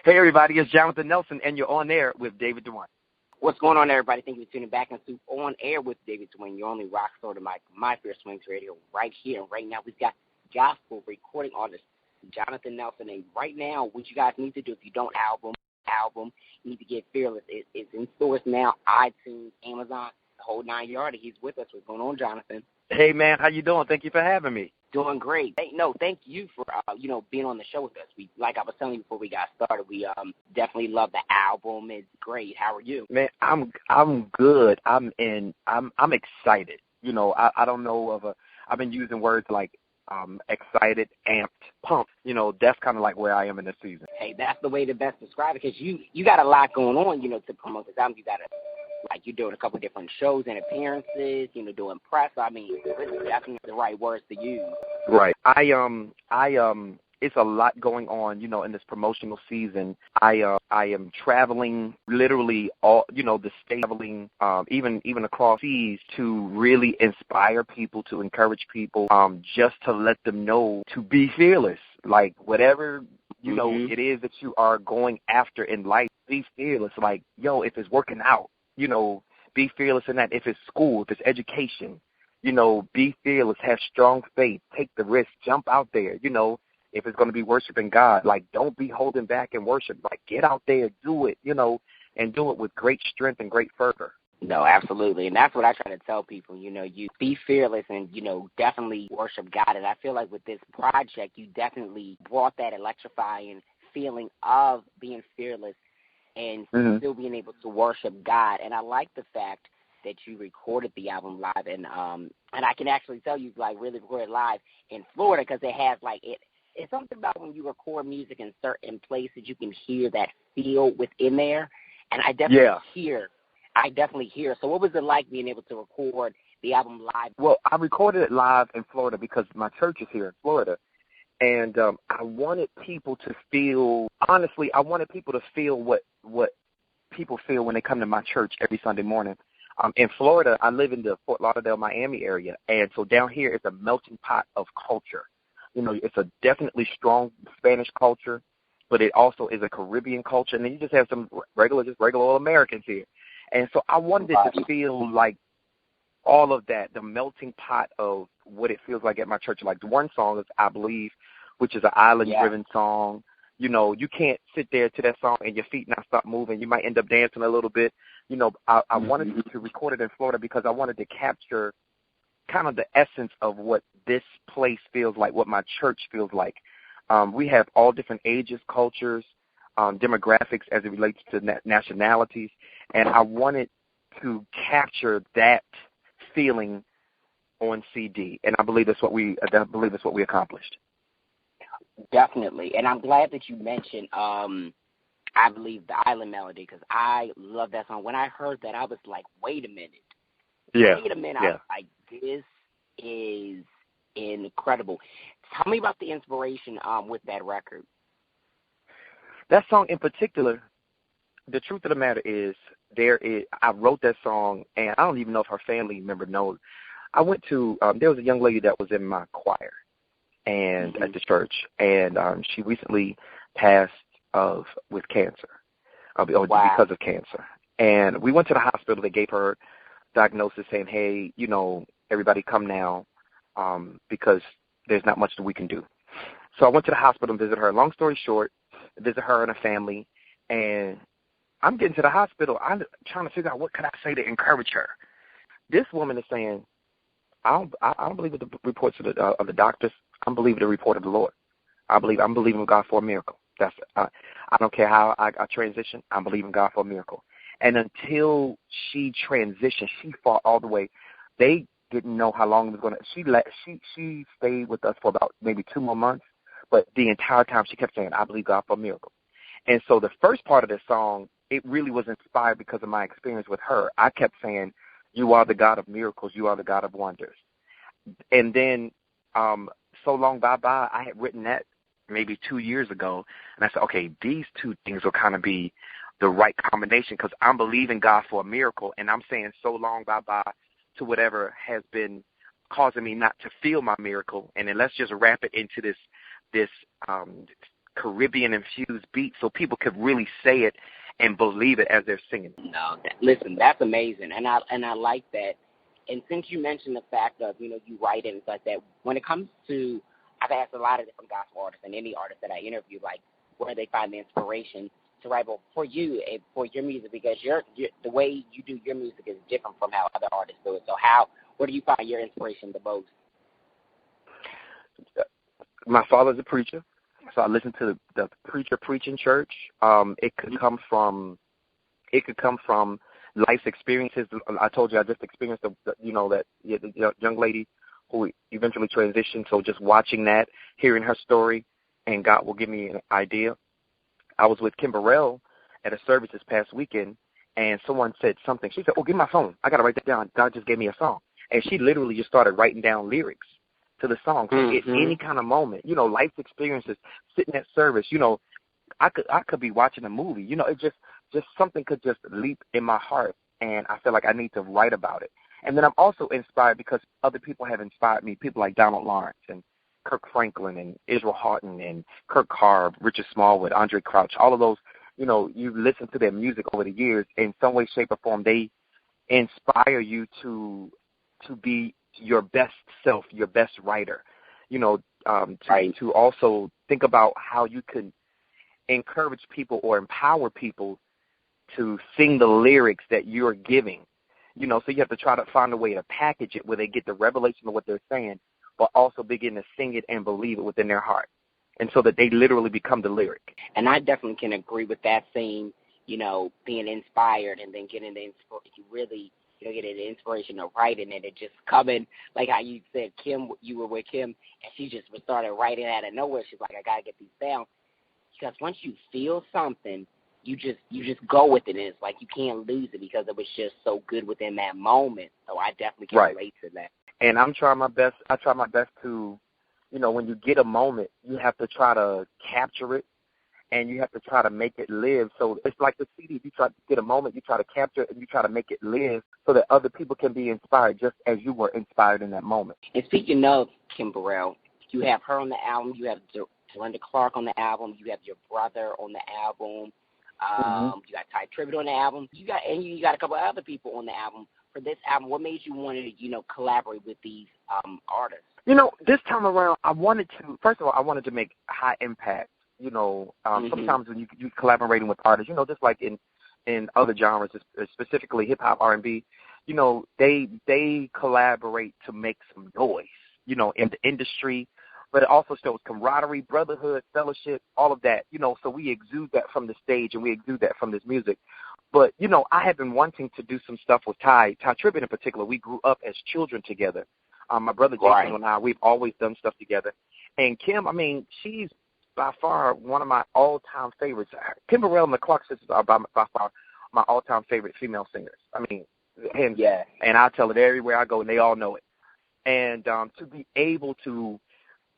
Hey, everybody, it's Jonathan Nelson, and you're on air with David Dwayne. What's going on, everybody? Thank you for tuning back into On Air with David Dwayne, your only rock star to my Fair Swings Radio right here. And right now, we've got gospel recording artist Jonathan Nelson. And right now, what you guys need to do, if you don't album, you need to get Fearless. It's in stores now, iTunes, Amazon, the whole 9 yards. He's with us. What's going on, Jonathan? Hey, man, how you doing? Thank you for having me. Doing great. Thank you for being on the show with us. We, like I was telling you before we got started, we definitely love the album. It's great. How are you? Man, I'm good. I'm excited. I don't know I've been using words like excited, amped, pumped. That's kind of like where I am in this season. Hey, that's the way to best describe it, because you got a lot going on. To promote this album, you got to. Like, you're doing a couple different shows and appearances, doing press. I mean, that's the right words to use. Right. It's a lot going on, in this promotional season. I am traveling literally all, the state, traveling, even across seas to really inspire people, to encourage people, just to let them know to be fearless. Like, whatever, it is that you are going after in life, be fearless. Like, if it's working out, be fearless in that. If it's school, if it's education, be fearless, have strong faith, take the risk, jump out there, if it's going to be worshiping God, like, don't be holding back in worship. Like, get out there, do it, and do it with great strength and great fervor. No, absolutely. And that's what I try to tell people, you be fearless and, definitely worship God. And I feel like with this project, you definitely brought that electrifying feeling of being fearless and still being able to worship God. And I like the fact that you recorded the album live, and I can actually tell you, like, really recorded live in Florida, because it has, like, it's something about when you record music in certain places, you can hear that feel within there, and I definitely hear. So what was it like being able to record the album live? Well, I recorded it live in Florida because my church is here in Florida. And I wanted people to feel, honestly, what people feel when they come to my church every Sunday morning. In Florida, I live in the Fort Lauderdale, Miami area, and so down here it's a melting pot of culture. It's a definitely strong Spanish culture, but it also is a Caribbean culture, and then you just have some regular old Americans here. And so I wanted it to feel like all of that, the melting pot of what it feels like at my church. Like, the one song is I Believe, which is an island-driven song. You can't sit there to that song and your feet not stop moving. You might end up dancing a little bit. I wanted to record it in Florida because I wanted to capture kind of the essence of what this place feels like, what my church feels like. We have all different ages, cultures, demographics as it relates to nationalities, and I wanted to capture that feeling on CD, and I believe that's what we accomplished. Definitely, and I'm glad that you mentioned I Believe, the Island Melody, because I love that song. When I heard that, I was like, wait a minute. Yeah. Wait a minute. I was like, this is incredible. Tell me about the inspiration with that record. That song in particular, the truth of the matter is, I wrote that song, and I don't even know if her family member knows. I went to, there was a young lady that was in my choir and at the church, and she recently passed with cancer, because of cancer. And we went to the hospital. They gave her diagnosis saying, hey, everybody come now, because there's not much that we can do. So I went to the hospital and visited her. Long story short, visit her and her family, and I'm getting to the hospital. I'm trying to figure out what could I say to encourage her. This woman is saying, I don't believe the reports of the doctors. I'm believing the report of the Lord. I'm believing God for a miracle. I don't care how I transition. I'm believing God for a miracle. And until she transitioned, she fought all the way. They didn't know how long it was going to. She stayed with us for about maybe 2 more months, but the entire time she kept saying, I believe God for a miracle. And so the first part of the song, it really was inspired because of my experience with her. I kept saying, you are the God of miracles. You are the God of wonders. And then So Long Bye-Bye, I had written that maybe 2 years ago. And I said, okay, these two things will kind of be the right combination because I'm believing God for a miracle, and I'm saying so long bye-bye to whatever has been causing me not to feel my miracle. And then let's just wrap it into this Caribbean-infused beat so people could really say it and believe it as they're singing. No, listen, that's amazing, and I like that. And since you mentioned the fact of, you write it and stuff like that, when it comes to, I've asked a lot of different gospel artists and any artist that I interview, like, where they find the inspiration to write. But for you and for your music, because the way you do your music is different from how other artists do it. So where do you find your inspiration the most? My father's a preacher, so I listen to the preacher preach in church. It could come from life's experiences. I told you I just experienced the young lady who eventually transitioned. So just watching that, hearing her story, and God will give me an idea. I was with Kim Burrell at a service this past weekend, and someone said something. She said, "Oh, give me my phone. I got to write that down. God just gave me a song." And she literally just started writing down lyrics to the song. So at any kind of moment, life's experiences, sitting at service, I could be watching a movie. It just something could just leap in my heart, and I feel like I need to write about it. And then I'm also inspired because other people have inspired me, people like Donald Lawrence and Kirk Franklin and Israel Houghton and Kirk Carr, Richard Smallwood, Andre Crouch, all of those, you listen to their music over the years. In some way, shape, or form, they inspire you to be your best self, your best writer, to also think about how you can encourage people or empower people to sing the lyrics that you're giving. So you have to try to find a way to package it where they get the revelation of what they're saying, but also begin to sing it and believe it within their heart, and so that they literally become the lyric. And I definitely can agree with that saying, being inspired and then getting you really, getting the inspiration of writing and it just coming, like how you said, Kim, you were with Kim, and she just started writing out of nowhere. She's like, I got to get these down. Because once you feel something, you just go with it, and it's like you can't lose it because it was just so good within that moment. So I definitely can relate to that. And I'm trying my best. I try my best to, when you get a moment, you have to try to capture it, and you have to try to make it live. So it's like the CD. You try to get a moment, you try to capture it, and you try to make it live so that other people can be inspired just as you were inspired in that moment. And speaking of Kim Burrell, you have her on the album. You have Dorinda Clark on the album. You have your brother on the album. You got Ty Tribbett on the album. You got a couple of other people on the album. For this album, what made you want to, collaborate with these artists? This time around, I wanted to make high impact. Sometimes when you collaborating with artists, just like in other genres, specifically hip hop, R&B, they collaborate to make some noise, in the industry. But it also shows camaraderie, brotherhood, fellowship, all of that, so we exude that from the stage and we exude that from this music. But, I have been wanting to do some stuff with Ty Tribbett in particular. We grew up as children together. My brother Jason and I, we've always done stuff together. And Kim, she's by far one of my all-time favorites. Kim Burrell and the Clark sisters are by far my all-time favorite female singers. And I tell it everywhere I go, and they all know it. And to be able to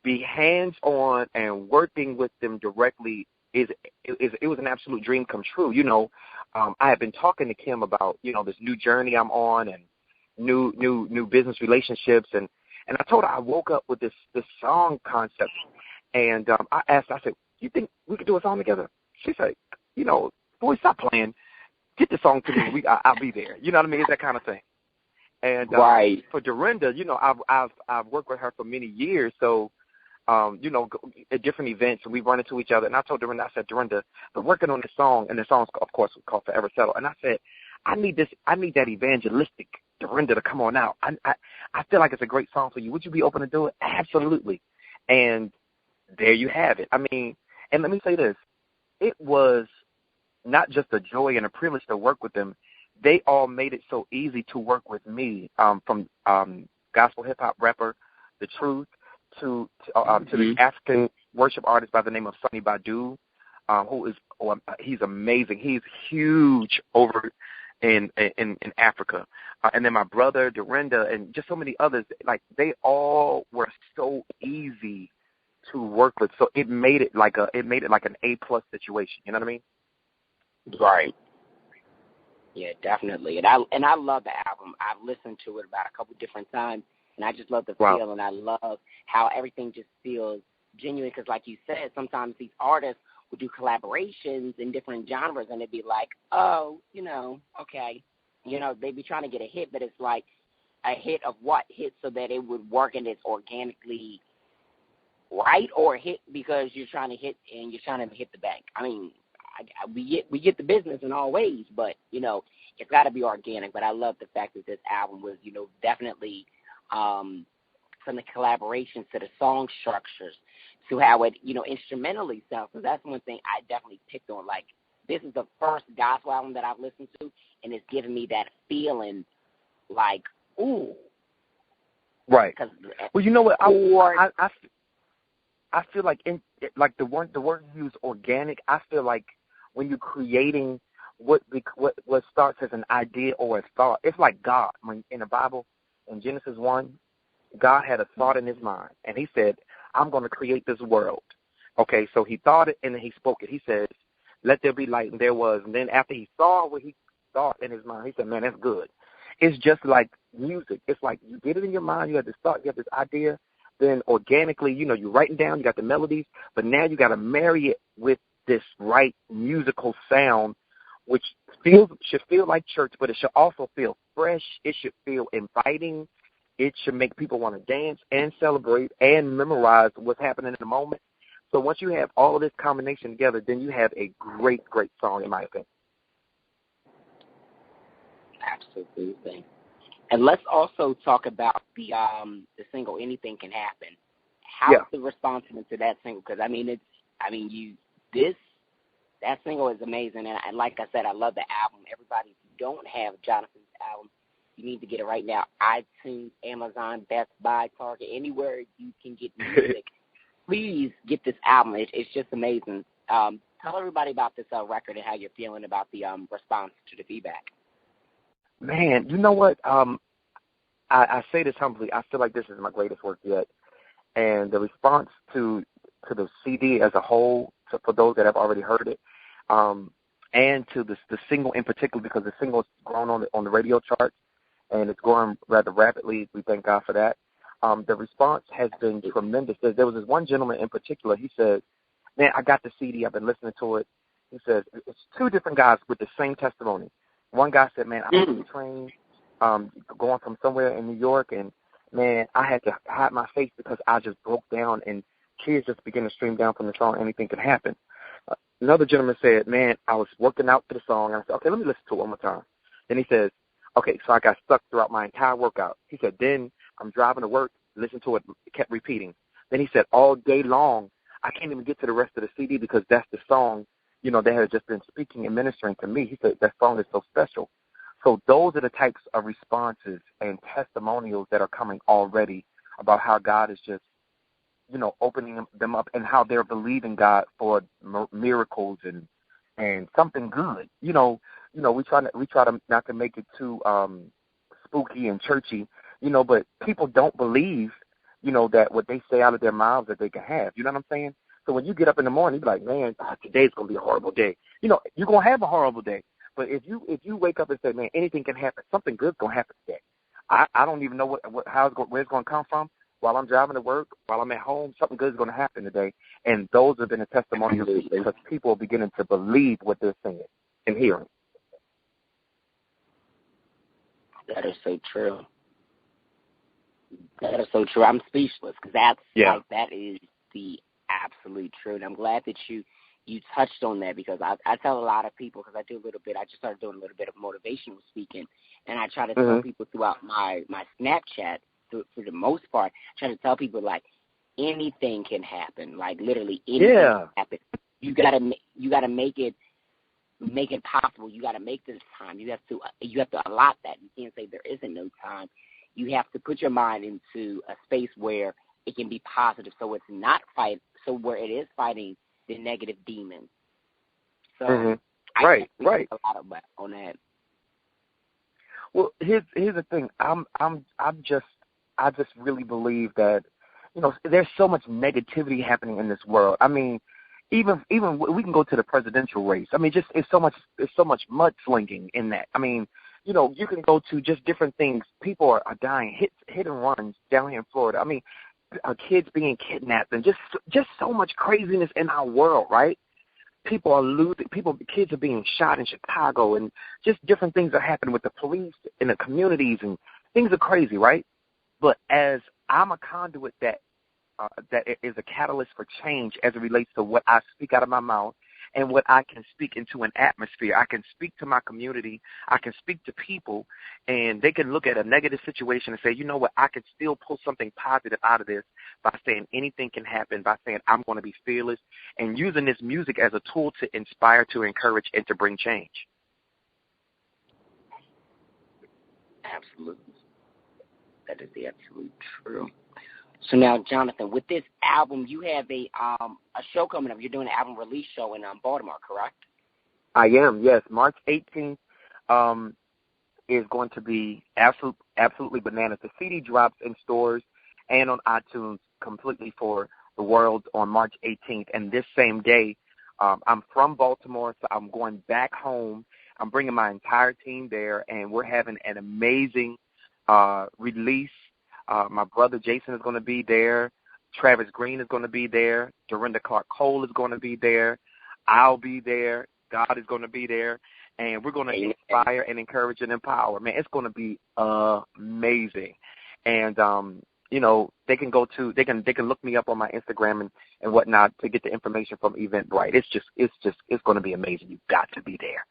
be hands-on and working with them directly it was an absolute dream come true. I have been talking to Kim about, this new journey I'm on and new business relationships. And I told her I woke up with this song concept. And I asked, I said, you think we could do a song together? She said, boy, stop playing. Get the song to me. I'll be there. You know what I mean? It's that kind of thing. And for Dorinda, I've worked with her for many years. So, at different events, and we run into each other. And I told Dorinda, I said, Dorinda, I'm working on this song, and the song's, of course, called Forever Settle. And I said, I need that evangelistic Dorinda to come on out. I feel like it's a great song for you. Would you be open to do it? Absolutely. And there you have it. And let me say this. It was not just a joy and a privilege to work with them. They all made it so easy to work with me, from gospel hip-hop rapper The Truth, to the African worship artist by the name of Sonny Badu, he's amazing. He's huge over in Africa. And then my brother, Dorinda, and just so many others, like they all were so easy to work with. So it made it like an A+ situation. You know what I mean? Right. Yeah, definitely. And I love the album. I've listened to it about a couple different times. And I just love the feel, and I love how everything just feels genuine because, like you said, sometimes these artists will do collaborations in different genres, and it'd be like, oh, okay. They'd be trying to get a hit, but it's like a hit of what? Hit so that it would work and it's organically right, or hit because you're trying to hit and you're trying to hit the bank. I mean, we get the business in all ways, but, it's got to be organic. But I love the fact that this album was, definitely from the collaborations to the song structures to how it, instrumentally sounds. So that's one thing I definitely picked on. Like, this is the first gospel album that I've listened to, and it's giving me that feeling like, ooh. Right. Well, you know what? I feel like the word you use, organic. I feel like when you're creating what starts as an idea or a thought, it's like God. When in the Bible, in Genesis 1, God had a thought in his mind, and he said, I'm going to create this world. Okay, so he thought it, and then he spoke it. He says, let there be light, and there was. And then after he saw what he thought in his mind, he said, man, that's good. It's just like music. It's like you get it in your mind, you have this thought, you have this idea, then organically, you're writing down, you got the melodies, but now you got to marry it with this right musical sound, which should feel like church, but it should also feel fresh. It should feel inviting. It should make people want to dance and celebrate and memorize what's happening in the moment. So once you have all of this combination together, then you have a great, great song, in my opinion. Absolutely. And let's also talk about the single "Anything Can Happen." How's the response to that single? Because that single is amazing, and like I said, I love the album. Everybody, if you don't have Jonathan's album, you need to get it right now. iTunes, Amazon, Best Buy, Target, anywhere you can get music. Please get this album. It's just amazing. Tell everybody about this record and how you're feeling about the response to the feedback. Man, you know what? I say this humbly. I feel like this is my greatest work yet. And the response to the CD as a whole, for those that have already heard it, and to the single in particular, because the single has grown on the radio charts, and it's growing rather rapidly. We thank God for that. The response has been tremendous. There was this one gentleman in particular. He said, man, I got the CD. I've been listening to it. He says, it's two different guys with the same testimony. One guy said, man, I was on the train going from somewhere in New York, and, man, I had to hide my face because I just broke down, and tears just began to stream down from the song. Anything could happen. Another gentleman said, man, I was working out to the song, and I said, okay, let me listen to it one more time. Then he says, okay, so I got stuck throughout my entire workout. He said, then I'm driving to work, listen to it, kept repeating. Then he said, all day long, I can't even get to the rest of the CD because that's the song, that has just been speaking and ministering to me. He said, that song is so special. So those are the types of responses and testimonials that are coming already about how God is just, opening them up and how they're believing God for miracles and something good. We try to not to make it too spooky and churchy, but people don't believe, that what they say out of their mouths that they can have. You know what I'm saying? So when you get up in the morning, you're like, man, today's gonna be a horrible day. You're gonna have a horrible day. But if you wake up and say, man, anything can happen, something good's gonna happen today. I don't even know where it's gonna come from. While I'm driving to work, while I'm at home, something good is going to happen today. And those have been a testimony because people are beginning to believe what they're saying and hearing. That is so true. That is so true. I'm speechless because that is the absolute truth. And I'm glad that you touched on that because I tell a lot of people, because I just started doing a little bit of motivational speaking, and I try to tell people throughout my Snapchat, for the most part, trying to tell people, like, anything can happen. Like, literally anything can happen. You gotta make it possible. You gotta make this time. You have to allot that. You can't say there isn't no time. You have to put your mind into a space where it can be positive, so it's not where it is fighting the negative demons. So I a lot of that on that. Well, here's the thing. I just really believe that, there's so much negativity happening in this world. I mean, even we can go to the presidential race. I mean, it's so much mudslinging in that. I mean, you can go to just different things. People are dying, hit and runs down here in Florida. I mean, kids being kidnapped, and just so much craziness in our world, right? People are losing. Kids are being shot in Chicago, and just different things are happening with the police in the communities, and things are crazy, right? But as I'm a conduit that is a catalyst for change as it relates to what I speak out of my mouth and what I can speak into an atmosphere. I can speak to my community. I can speak to people, and they can look at a negative situation and say, you know what, I can still pull something positive out of this by saying anything can happen, by saying I'm going to be fearless, and using this music as a tool to inspire, to encourage, and to bring change. Absolutely. That is the absolute truth. So now, Jonathan, with this album, you have a show coming up. You're doing an album release show in Baltimore, correct? I am, yes. March 18th is going to be absolutely bananas. The CD drops in stores and on iTunes completely for the world on March 18th. And this same day, I'm from Baltimore, so I'm going back home. I'm bringing my entire team there, and we're having an amazing release. My brother Jason is going to be there. Travis Green is going to be there. Dorinda Clark Cole is going to be there. I'll be there. God is going to be there. And we're going to inspire and encourage and empower. Man, it's going to be amazing. And, they can they can look me up on my Instagram and whatnot to get the information from Eventbrite. It's going to be amazing. You've got to be there.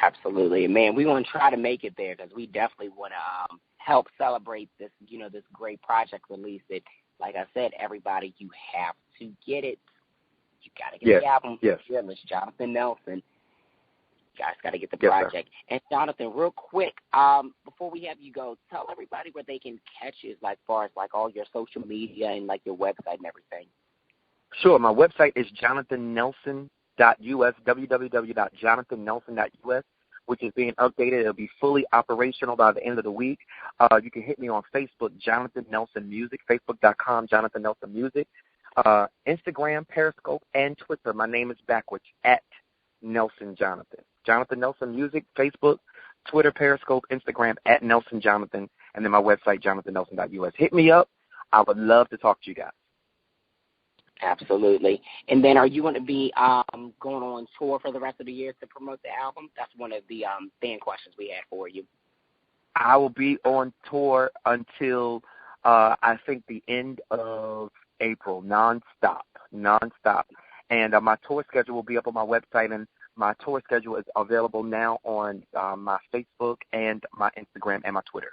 Absolutely. Man, we want to try to make it there because we definitely want to help celebrate this, this great project release that, like I said, everybody, you have to get it. You got to get the album. Yes. Fearless, Jonathan Nelson. You guys got to get the Yes, project. Sir. And, Jonathan, real quick, before we have you go, tell everybody where they can catch you, like, as far as, like, all your social media and, like, your website and everything. Sure. My website is jonathannelson.us, www.jonathannelson.us, which is being updated. It'll be fully operational by the end of the week. You can hit me on Facebook, Jonathan Nelson Music, facebook.com, Jonathan Nelson Music, Instagram, Periscope, and Twitter. My name is backwards, at Nelson Jonathan. Jonathan Nelson Music, Facebook, Twitter, Periscope, Instagram, at Nelson Jonathan, and then my website, jonathannelson.us. Hit me up. I would love to talk to you guys. Absolutely. And then are you going to be going on tour for the rest of the year to promote the album? That's one of the fan questions we had for you. I will be on tour until I think the end of April, nonstop. And my tour schedule will be up on my website, and my tour schedule is available now on my Facebook and my Instagram and my Twitter.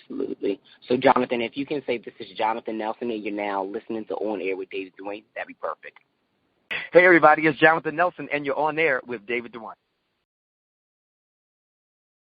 Absolutely. So, Jonathan, if you can say this is Jonathan Nelson and you're now listening to On Air with David Dwayne, that'd be perfect. Hey, everybody, it's Jonathan Nelson, and you're on air with David Dwayne.